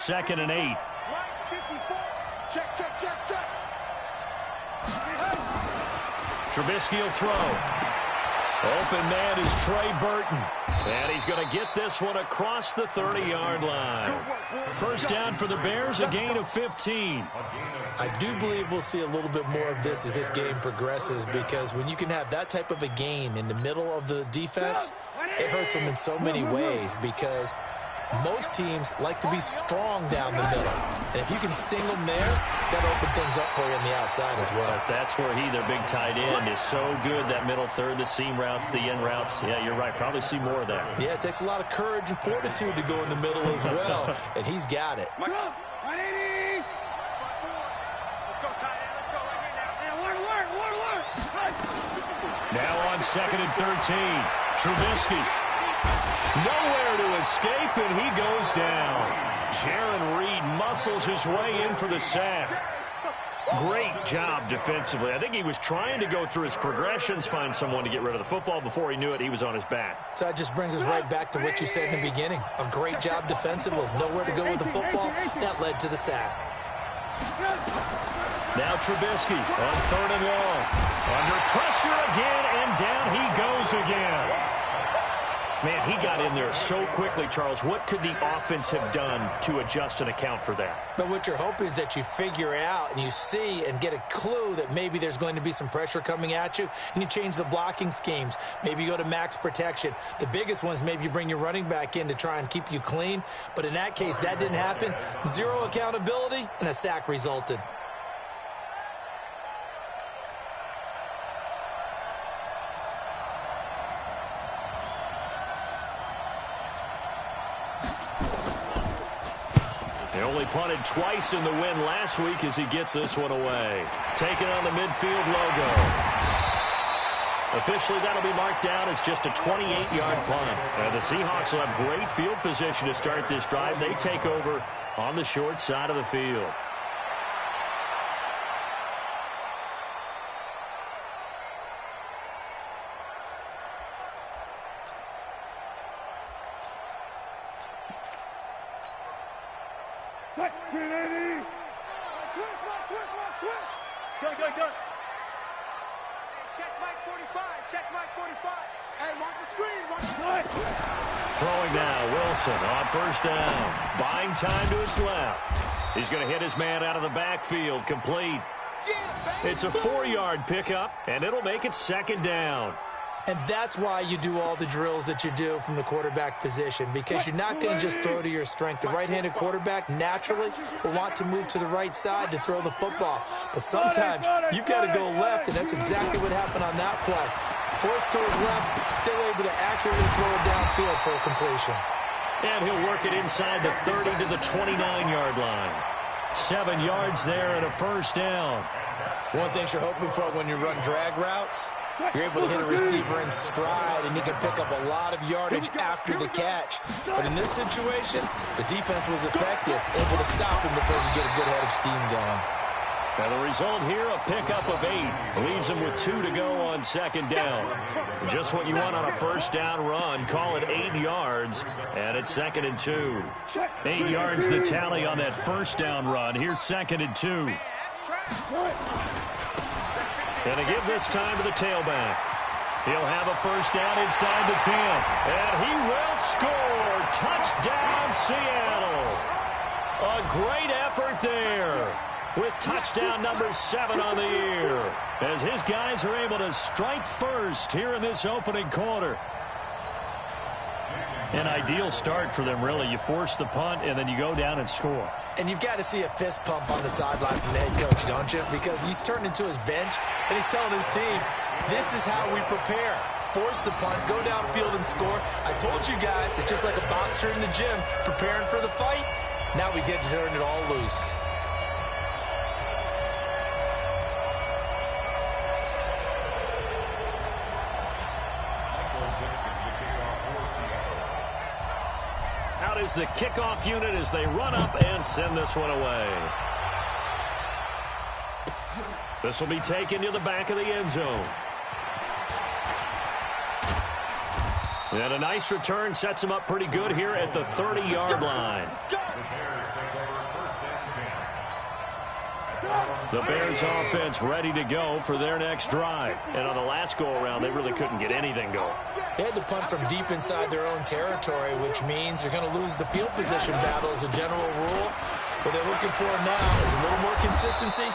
2nd and 8. Check, check, check, check. Trubisky will throw. Open man is Trey Burton. And he's going to get this one across the 30-yard line. First down for the Bears, a gain of 15. I do believe we'll see a little bit more of this as this game progresses, because when you can have that type of a gain in the middle of the defense, it hurts them in so many ways, because most teams like to be strong down the middle. And if you can sting them there, that'll open things up for you on the outside as well. But that's where their big tight end, is so good, that middle third, the seam routes, the end routes. Yeah, you're right. Probably see more of that. Yeah, it takes a lot of courage and fortitude to go in the middle as well, and he's got it. Let's go, tight end. Let's go right here now. Alert. Now on 2nd and 13. Trubisky. Nowhere to escape, and he goes down. Jaron Reed muscles his way in for the sack. Great job defensively. I think he was trying to go through his progressions, find someone to get rid of the football. Before he knew it, he was on his back. So that just brings us right back to what you said in the beginning. A great job defensively. Nowhere to go with the football. That led to the sack. Now Trubisky on 3rd and long. Under pressure again, and down he goes again. Man, he got in there so quickly, Charles. What could the offense have done to adjust and account for that? But what you're hoping is that you figure out and you see and get a clue that maybe there's going to be some pressure coming at you, and you change the blocking schemes. Maybe you go to max protection. The biggest one is maybe you bring your running back in to try and keep you clean. But in that case, that didn't happen. Zero accountability, and a sack resulted. They only punted twice in the win last week as he gets this one away. Taking on the midfield logo. Officially, that'll be marked down as just a 28-yard punt. The Seahawks will have great field position to start this drive. They take over on the short side of the field. Go. Check Mike 45. Hey, watch the screen. Throwing now, Wilson on first down. Buying time to his left. He's going to hit his man out of the backfield. Complete. It's a 4-yard pickup, and it'll make it 2nd down. And that's why you do all the drills that you do from the quarterback position, because you're not going to just throw to your strength. The right-handed quarterback naturally will want to move to the right side to throw the football. But sometimes you've got to go left, and that's exactly what happened on that play. Forced to his left, still able to accurately throw it downfield for a completion. And he'll work it inside the 30 to the 29-yard line. 7 yards there and a first down. One thing you're hoping for when you run drag routes, you're able to hit a receiver in stride, and he can pick up a lot of yardage after the catch. But in this situation, the defense was effective, able to stop him before he get a good head of steam going. Now the result here, a pickup of 8. Leaves him with 2 to go on 2nd down. Just what you want on a first down run. Call it 8 yards, and it's 2nd and 2. 8 yards the tally on that first down run. Here's 2nd and 2. And to give this time to the tailback. He'll have a first down inside the 10. And he will score. Touchdown, Seattle. A great effort there, with touchdown number 7 on the year, as his guys are able to strike first here in this opening quarter. An ideal start for them, really. You force the punt, and then you go down and score. And you've got to see a fist pump on the sideline from the head coach, don't you? Because he's turned into his bench, and he's telling his team, this is how we prepare. Force the punt, go downfield and score. I told you guys, it's just like a boxer in the gym preparing for the fight. Now we get to turn it all loose. Out is the kickoff unit as they run up and send this one away. This will be taken to the back of the end zone. And a nice return sets him up pretty good here at the 30-yard line. The Bears offense ready to go for their next drive. And on the last go-around, they really couldn't get anything going. They had to punt from deep inside their own territory, which means they're going to lose the field position battle as a general rule. What they're looking for now is a little more consistency,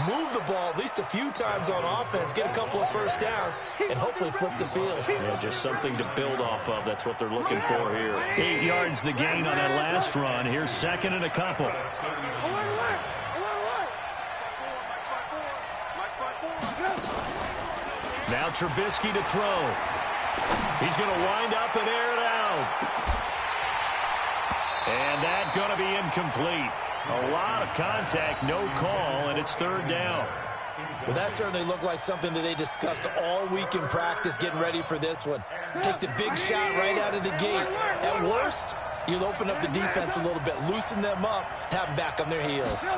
move the ball at least a few times on offense, get a couple of first downs, and hopefully flip the field. Yeah, just something to build off of. That's what they're looking for here. 8 yards the gain on that last run. Here's second and a couple. Now Trubisky to throw. He's going to wind up and air it out. And that's going to be incomplete. A lot of contact, no call, and it's third down. Well, that certainly looked like something that they discussed all week in practice getting ready for this one. Take the big shot right out of the gate. At worst, you'll open up the defense a little bit, loosen them up, have them back on their heels.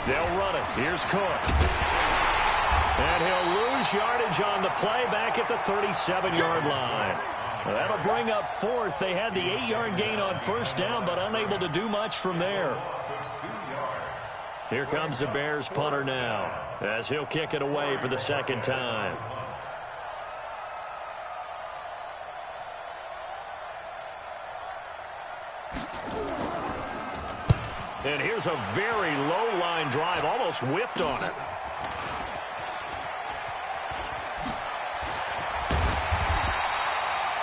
They'll run it. Here's Cook. And he'll lose yardage on the play back at the 37-yard line. Well, that'll bring up fourth. They had the 8-yard gain on first down, but unable to do much from there. Here comes the Bears punter now, as he'll kick it away for the second time. And here's a very low-line drive, almost whiffed on it.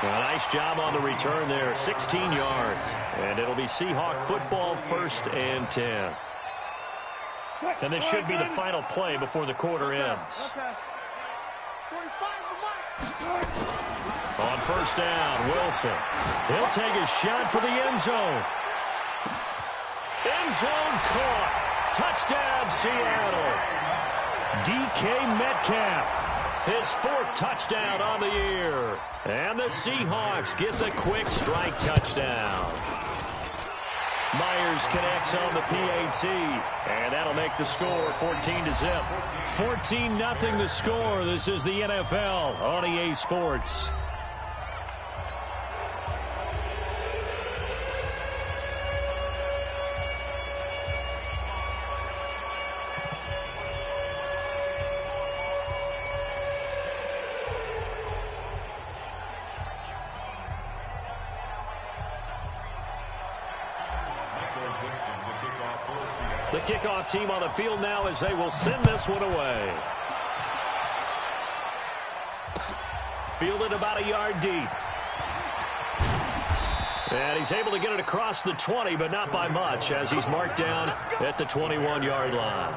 A nice job on the return there, 16 yards. And it'll be Seahawk football, 1st and 10. And this should be the final play before the quarter ends. On first down, Wilson. He'll take a shot for the end zone. End zone caught. Touchdown, Seattle. DK Metcalf. His 4th touchdown on the year. And the Seahawks get the quick strike touchdown. Myers connects on the PAT, and that'll make the score 14-0. 14-0 the score. This is the NFL on EA Sports. The kickoff team on the field now as they will send this one away. Fielded about a yard deep. And he's able to get it across the 20, but not by much, as he's marked down at the 21-yard line.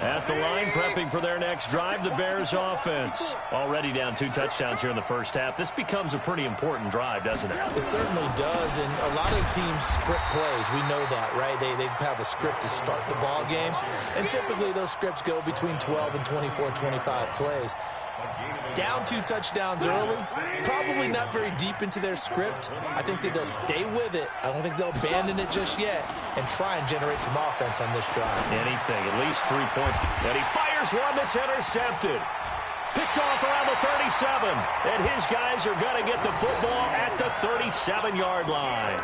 At the line, prepping for their next drive, the Bears offense. Already down 2 touchdowns here in the first half. This becomes a pretty important drive, doesn't it? It certainly does, and a lot of teams script plays. We know that, right? They have a script to start the ball game, and typically those scripts go between 12 and 24, 25 plays. Down 2 touchdowns early, probably not very deep into their script. I think that they'll stay with it. I don't think they'll abandon it just yet and try and generate some offense on this drive. Anything, at least 3 points. And he fires one that's intercepted. Picked off around the 37. And his guys are going to get the football at the 37-yard line.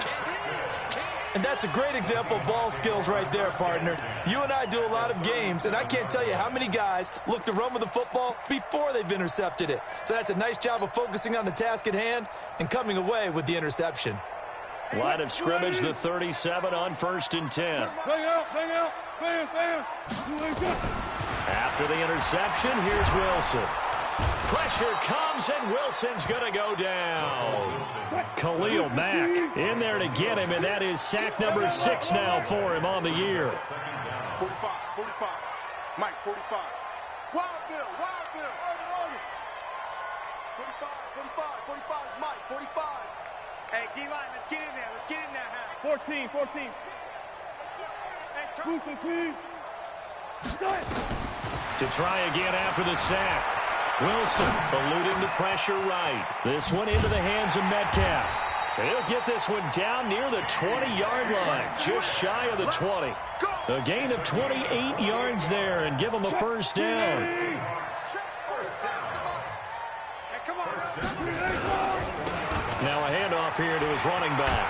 And that's a great example of ball skills right there, partner. You and I do a lot of games, and I can't tell you how many guys look to run with the football before they've intercepted it. So that's a nice job of focusing on the task at hand and coming away with the interception. Line of scrimmage, the 37 on 1st and 10. After the interception, here's Wilson. Pressure comes, and Wilson's going to go down. Khalil Mack in there to get him, and that is sack number 6 now for him on the year. 45, Mike, 45. Wild Bill. 45, Mike, 45. Hey, D-line, let's get in there, 14. To try again after the sack. Wilson eluding the pressure right. This one into the hands of Metcalf. He'll get this one down near the 20-yard line, just shy of the 20. A gain of 28 yards there and give him a first down. Now a handoff here to his running back.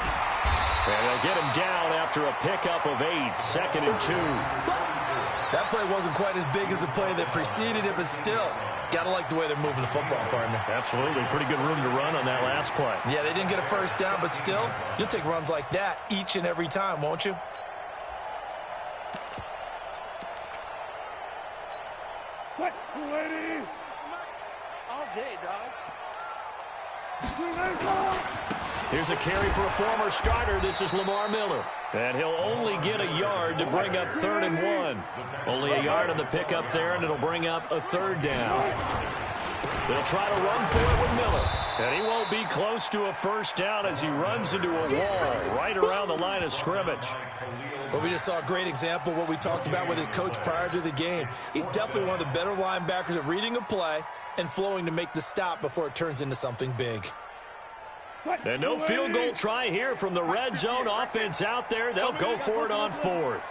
And they'll get him down after a pickup of 8, 2nd and 2. That play wasn't quite as big as the play that preceded it, but still, got to like the way they're moving the football, partner. Absolutely. Pretty good room to run on that last play. Yeah, they didn't get a first down, but still, you'll take runs like that each and every time, won't you? All day, dog. Here's a carry for a former starter. This is Lamar Miller. And he'll only get a yard to bring up 3rd and 1. Only a yard on the pickup there, and it'll bring up a 3rd down. They'll try to run for it with Miller. And he won't be close to a first down as he runs into a wall right around the line of scrimmage. Well, we just saw a great example of what we talked about with his coach prior to the game. He's definitely one of the better linebackers at reading a play and flowing to make the stop before it turns into something big. And no field goal try here from the red zone offense out there. They'll go for it on 4th.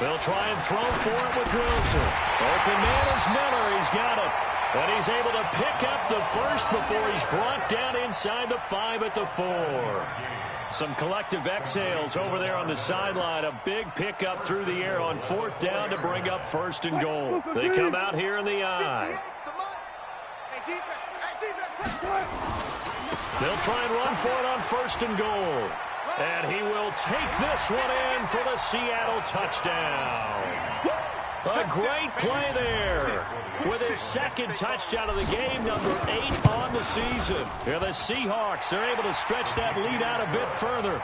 They'll try and throw for it with Wilson. Open man is Miller. He's got it. And he's able to pick up the first before he's brought down inside the 5 at the 4. Some collective exhales over there on the sideline. A big pickup through the air on 4th down to bring up 1st and goal. They come out here in the I. They'll try and run for it on 1st and goal. And he will take this one in for the Seattle touchdown. A great play there. With his 2nd touchdown of the game, number 8 on the season. And the Seahawks are able to stretch that lead out a bit further.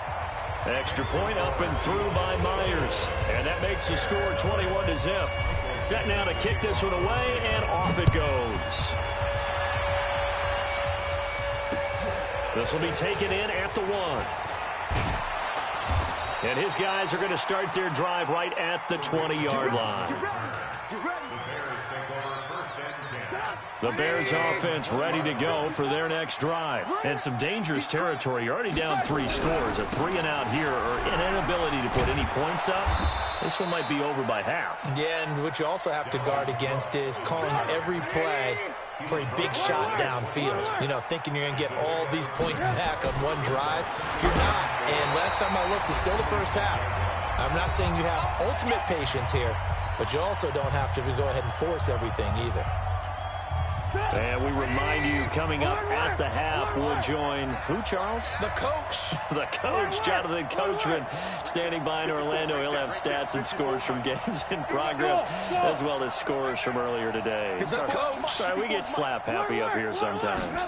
Extra point up and through by Myers. And that makes the score 21-0. Set now to kick this one away, and off it goes. This will be taken in at the 1. And his guys are going to start their drive right at the 20-yard line. The Bears offense ready to go for their next drive. And some dangerous territory. You're already down 3 scores. A 3-and-out here, or an inability to put any points up. This one might be over by half. Yeah, and what you also have to guard against is calling every play for a big shot downfield. You know, thinking you're going to get all these points back on one drive. You're not. And last time I looked, it's still the first half. I'm not saying you have ultimate patience here, but you also don't have to go ahead and force everything either. And we remind you, coming up at the half, we'll join who, Charles? The coach. The coach, Jonathan Coachman, standing by in Orlando. He'll have stats and scores from games in progress, as well as scores from earlier today. The coach. Sorry, we get slap happy up here sometimes.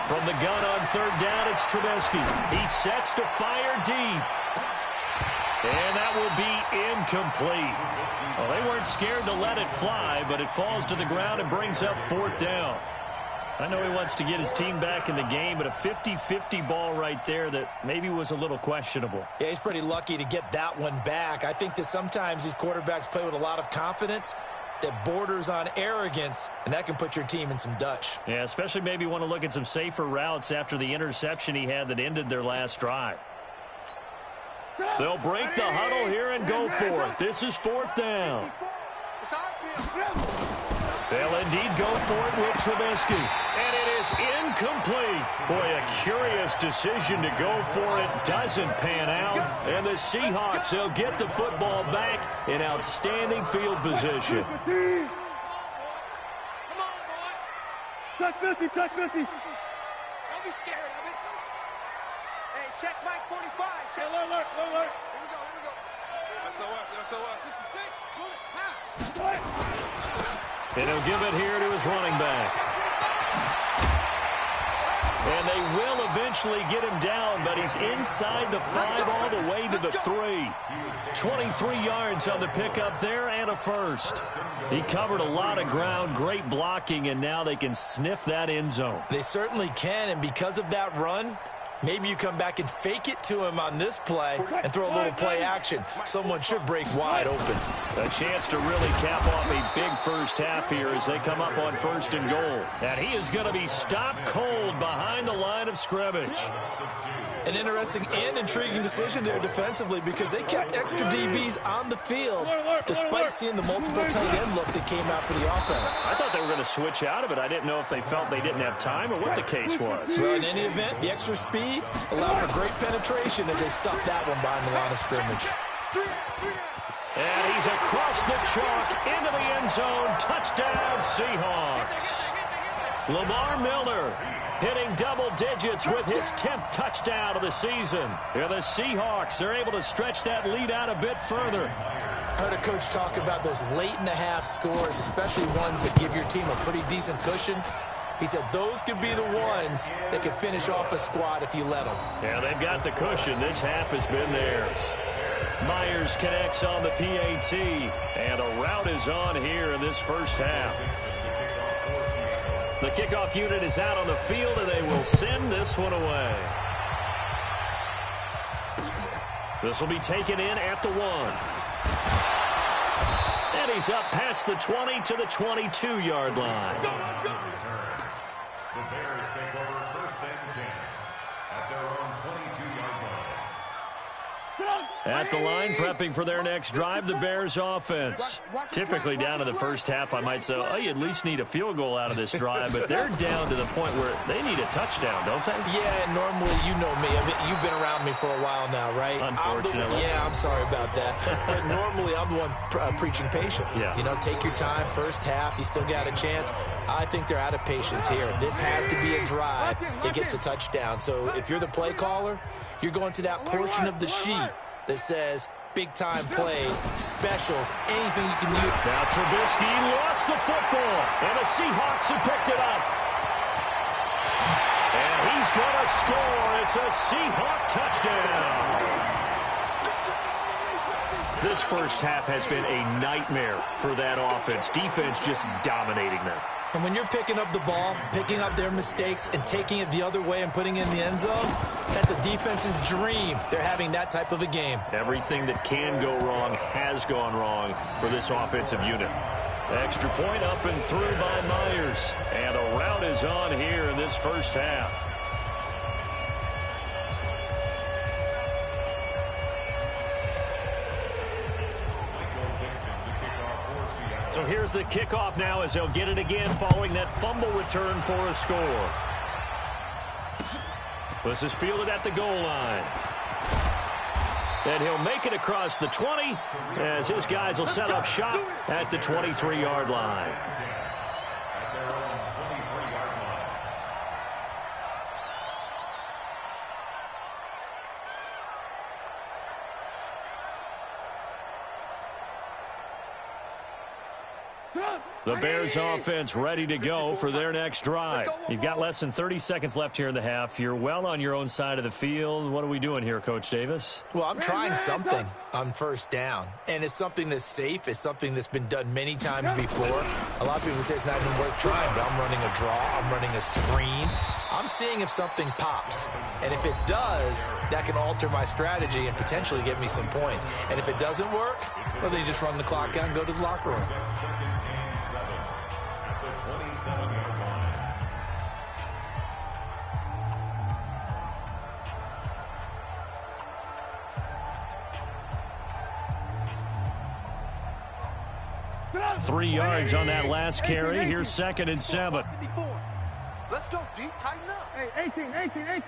From the gun on 3rd down, it's Trubisky. He sets to fire deep. And that will be incomplete. Well, they weren't scared to let it fly, but it falls to the ground and brings up 4th down. I know he wants to get his team back in the game, but a 50-50 ball right there that maybe was a little questionable. Yeah, he's pretty lucky to get that one back. I think that sometimes these quarterbacks play with a lot of confidence that borders on arrogance, and that can put your team in some Dutch. Yeah, especially maybe want to look at some safer routes after the interception he had that ended their last drive. They'll break the huddle here and go for it. This is 4th down. They'll indeed go for it with Trubisky. And it is incomplete. Boy, a curious decision to go for it. Doesn't pan out. And the Seahawks, they'll get the football back in outstanding field position. Come on, boy. Touch 50, touch 50. Don't be scared of it. Hey, check Mike 45. Check. Alert. Here we go. SOS. 66. Pull it. And he'll give it here to his running back. And they will eventually get him down, but he's inside the 5 all the way to the 3. 23 yards on the pickup there and a first. He covered a lot of ground, great blocking, and now they can sniff that end zone. They certainly can, and because of that run, maybe you come back and fake it to him on this play and throw a little play action. Someone should break wide open. A chance to really cap off a big first half here as they come up on 1st and goal. And he is going to be stopped cold behind the line of scrimmage. An interesting and intriguing decision there defensively because they kept extra DBs on the field despite seeing the multiple tight end look that came out for the offense. I thought they were going to switch out of it. I didn't know if they felt they didn't have time or what the case was. Well, in any event, the extra speed speed, allow for great penetration as they stuff that one behind the line of scrimmage. And he's across the chalk into the end zone. Touchdown, Seahawks. Lamar Miller hitting double digits with his 10th touchdown of the season. And the Seahawks are able to stretch that lead out a bit further. I heard a coach talk about those late-in-the-half scores, especially ones that give your team a pretty decent cushion. He said those could be the ones that could finish off a squad if you let them. Yeah, they've got the cushion. This half has been theirs. Myers connects on the PAT, and a rout is on here in this first half. The kickoff unit is out on the field, and they will send this one away. This will be taken in at the 1. And he's up past the 20 to the 22-yard line. The Bears take over first and 10 at their own 22-yard line. At the line, prepping for their next drive, the Bears offense. Typically down to the first half, I might say, oh, you at least need a field goal out of this drive, but they're down to the point where they need a touchdown, don't they? Yeah, normally, you know me. I mean, you've been around me for a while now, right? Unfortunately. I'm sorry about that. But normally, I'm the one preaching patience. Yeah. You know, take your time. First half, you still got a chance. I think they're out of patience here. This has to be a drive that gets a touchdown. So if you're the play caller, you're going to that portion of the sheet that says big-time plays, specials, anything you can use. Now Trubisky lost the football, and the Seahawks have picked it up. And he's going to score. It's a Seahawk touchdown. This first half has been a nightmare for that offense. Defense just dominating them. And when you're picking up the ball, picking up their mistakes, and taking it the other way and putting it in the end zone, that's a defense's dream. They're having that type of a game. Everything that can go wrong has gone wrong for this offensive unit. Extra point up and through by Myers. And a rout is on here in this first half. So here's the kickoff now as they'll get it again following that fumble return for a score. This is fielded at the goal line. And he'll make it across the 20 as his guys will set up shop at the 23-yard line. The Bears offense ready to go for their next drive. You've got less than 30 seconds left here in the half. You're well on your own side of the field. What are we doing here, Coach Davis? Well, I'm trying something on first down, and it's something that's safe. It's something that's been done many times before. A lot of people say it's not even worth trying, but I'm running a draw. I'm running a screen. I'm seeing if something pops, and if it does, that can alter my strategy and potentially get me some points. And if it doesn't work, well, then you just run the clock out and go to the locker room. 3 yards on that last carry. Here's 2nd and 7. Let's go, D. Tighten up. Hey, 18. Tighten up.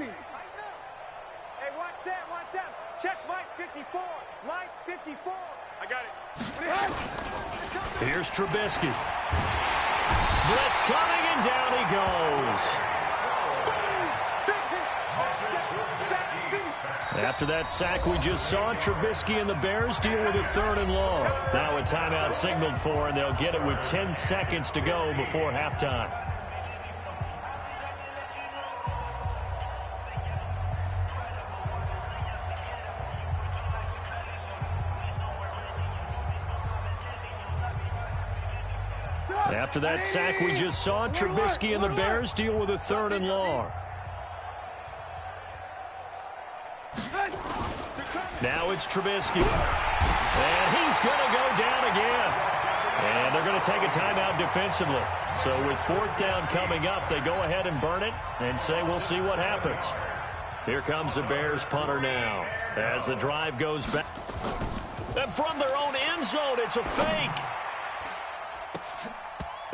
Hey, watch that. Check Mike 54. Mike 54. I got it. Here's Trubisky. Blitz coming, and down he goes. After that sack we just saw, Trubisky and the Bears deal with a 3rd and long. Now a timeout signaled for, and they'll get it with 10 seconds to go before halftime. After that sack we just saw, Trubisky and the Bears deal with a 3rd and long. Now it's Trubisky. And he's going to go down again. And they're going to take a timeout defensively. So with 4th down coming up, they go ahead and burn it and say we'll see what happens. Here comes the Bears punter now as the drive goes back. And from their own end zone, it's a fake.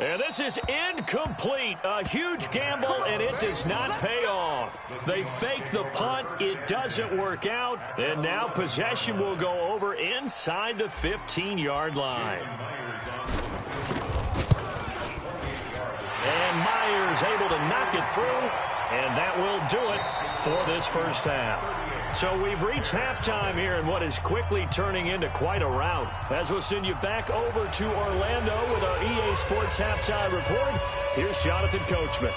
And this is incomplete. A huge gamble, and it does not pay off. They fake the punt. It doesn't work out. And now possession will go over inside the 15-yard line. And Myers able to knock it through, and that will do it for this first half. So we've reached halftime here in what is quickly turning into quite a rout. As we'll send you back over to Orlando with our EA Sports Halftime Report, here's Jonathan Coachman.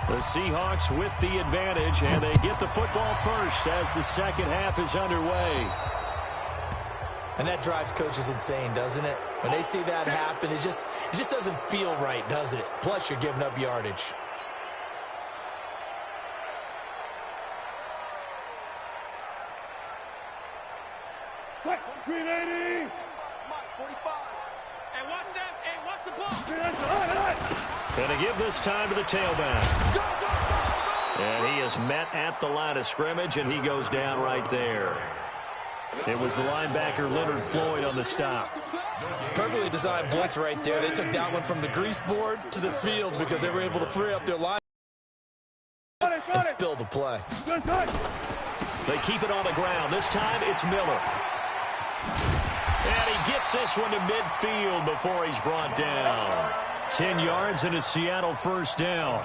The Seahawks with the advantage, and they get the football first as the second half is underway. And that drives coaches insane, doesn't it? When they see that happen, it just doesn't feel right, does it? Plus, you're giving up yardage. Green 80! Mike, 45. Hey, watch that. Hey, watch the ball. Going to give this time to the tailback. And he is met at the line of scrimmage, and he goes down right there. It was the linebacker Leonard Floyd on the stop. Perfectly designed blitz right there. They took that one from the grease board to the field because they were able to free up their line and spill the play. They keep it on the ground. This time it's Miller. And he gets this one to midfield before he's brought down. 10 yards and a Seattle first down.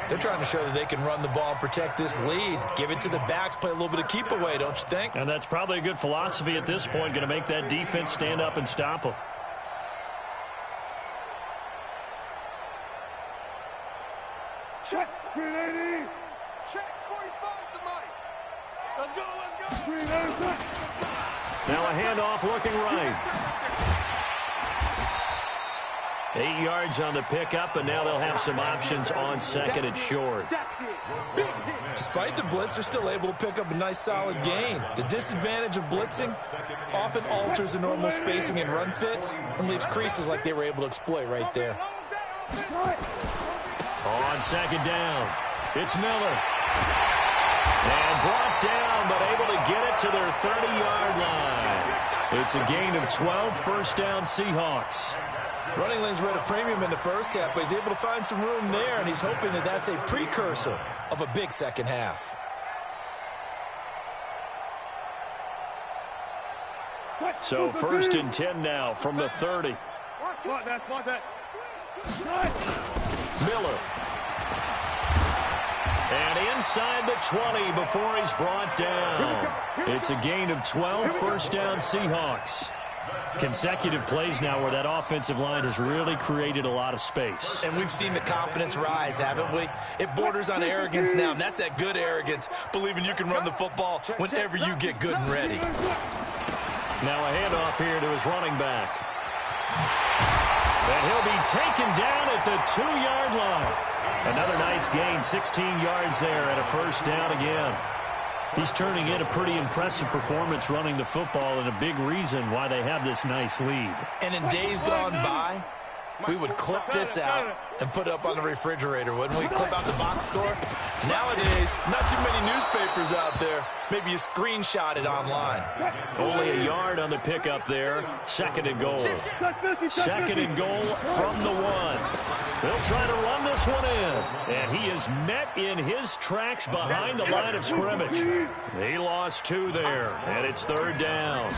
They're trying to show that they can run the ball and protect this lead. Give it to the backs, play a little bit of keep away, don't you think? And that's probably a good philosophy at this point, going to make that defense stand up and stop them. Check, green 80. Check, 45 to Mike. Let's go, let's go. Green 80. Now a handoff looking right. 8 yards on the pickup, and now they'll have some options on second and short. Despite the blitz, they're still able to pick up a nice solid gain. The disadvantage of blitzing often alters the normal spacing and run fits and leaves creases like they were able to exploit right there. On second down, it's Miller. And brought down, but able to get it to their 30-yard line. It's a gain of 12, first down Seahawks. Running lanes were at a premium in the first half, but he's able to find some room there, and he's hoping that that's a precursor of a big second half. So first and 10 now from the 30. Miller. And inside the 20 before he's brought down. It's a gain of 12, first down Seahawks. Consecutive plays now where that offensive line has really created a lot of space. And we've seen the confidence rise, haven't we? It borders on arrogance now, and that's that good arrogance, believing you can run the football whenever you get good and ready. Now a handoff here to his running back. And he'll be taken down at the 2-yard line. Another nice gain, 16 yards there and a first down again. He's turning in a pretty impressive performance running the football, and a big reason why they have this nice lead. And in days gone by, we would clip this out and put it up on the refrigerator, wouldn't we? Clip out the box score. Nowadays, not too many newspapers out there. Maybe you screenshot it online. Only a yard on the pickup there. Second and goal. Second and goal from the 1. They'll try to run this one in. And he is met in his tracks behind the line of scrimmage. He lost 2 there, and it's third down.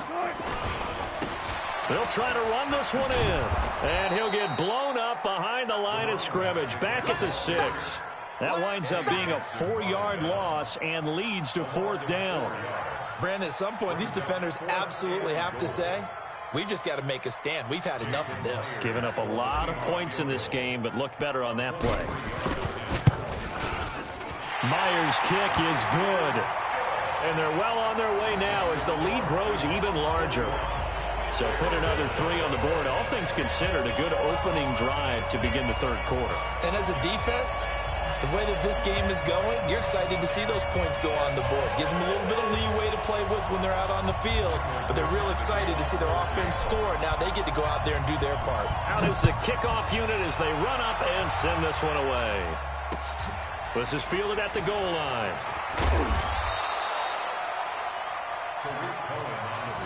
They'll try to run this one in. And he'll get blown up behind the line of scrimmage, back at the 6. That winds up being a 4-yard loss and leads to fourth down. Brandon, at some point, these defenders absolutely have to say, we've just got to make a stand. We've had enough of this. Giving up a lot of points in this game, but looked better on that play. Myers' kick is good. And they're well on their way now as the lead grows even larger. So put another 3 on the board. All things considered, a good opening drive to begin the third quarter. And as a defense, The way that this game is going, you're excited to see those points go on the board. Gives them a little bit of leeway to play with when they're out on the field, but they're real excited to see their offense score. Now they get to go out there and do their part. Out is the kickoff unit as they run up and send this one away. This is fielded at the goal line.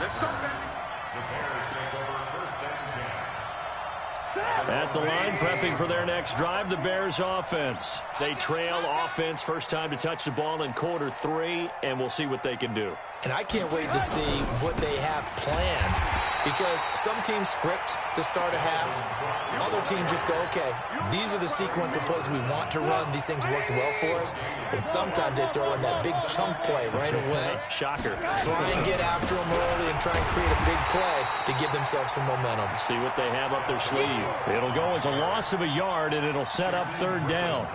Let's go, baby. The Bears take over first and 10. At the line, prepping for their next drive, the Bears offense. They trail offense, first time to touch the ball in quarter 3, and we'll see what they can do. And I can't wait to see what they have planned, because some teams script to start a half. Other teams just go, okay, these are the sequence of plays we want to run. These things worked well for us. And sometimes they throw in that big chunk play right away. Shocker. Try and get after them early and try and create a big play to give themselves some momentum. See what they have up their sleeve. It'll go as a loss of a yard, and it'll set up third down.